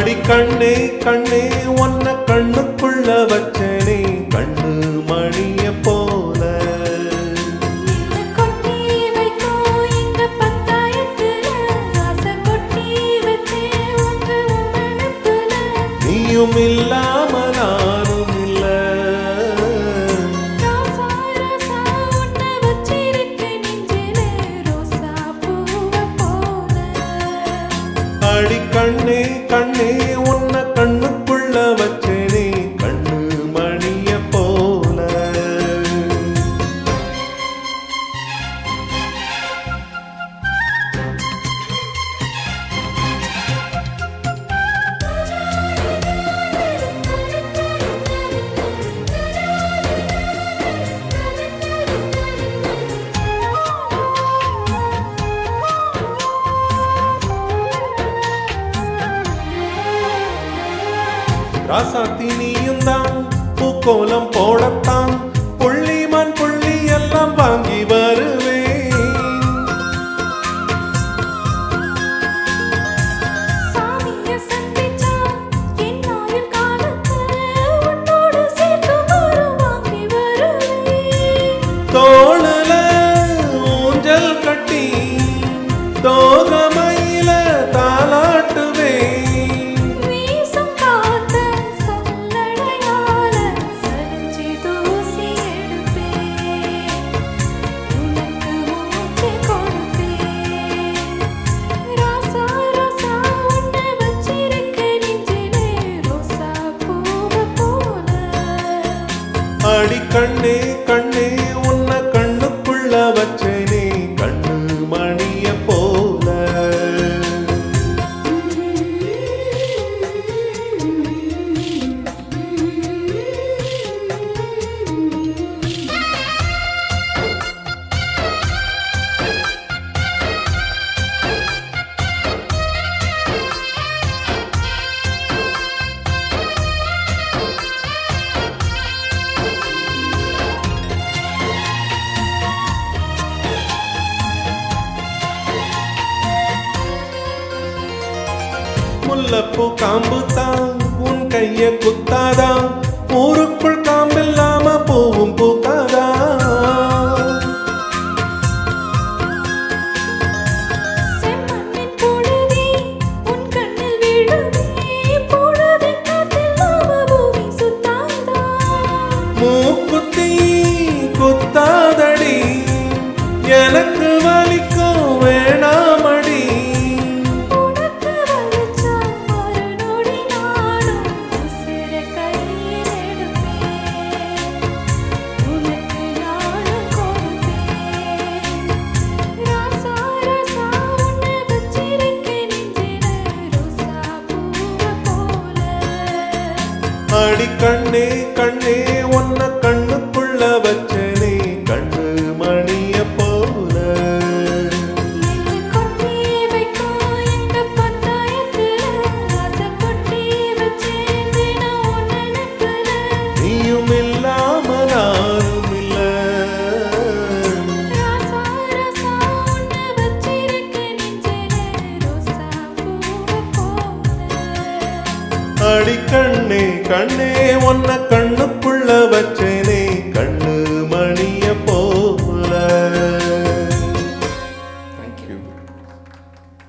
அடி கண்ணே கண்ணே ஒன்ன கண்ணுக்குள்ள வச்சனே கண்ணு மணிய போல நீயும் இல்லாம நானும் இல்ல அடி கண்ணே கண்ணே உன்ன கண்ணுக்குள்ள வச்சேனே கண்ணு மணிய போல ராசாத்தி நீயும் தான் பூக்கோலம் போடத்தான் புள்ளிமான் புள்ளி எல்லாம் வாங்கி வருவேன் தோளுல ஊஞ்சல் கட்டி தோகமையில தாலாட்டுவேன் அடி கண்ணே கண்ணே உன்ன கண்ணுக்குள்ள வச்சேனே கண்ணு மணிய போல முல்லப்பூ காம்பு தான் உன் கைய குத்தாதா ஊருக்குள் காம்பில்லாம பூவும் பூக்காதா மூக்குத்தி குத்தாதடி எனக்கு வலிக்கும் வேணாமடி அடி கண்ணே கண்ணே உன்ன கண்ணுக்குள்ள வச்சனே கண்ணு மணிய போல நீயும் இல்லாம நானும் இல்ல அடி கண்ணே கண்ணே உன்ன கண்ணுக்குள்ள வச்சேனே கண்ணு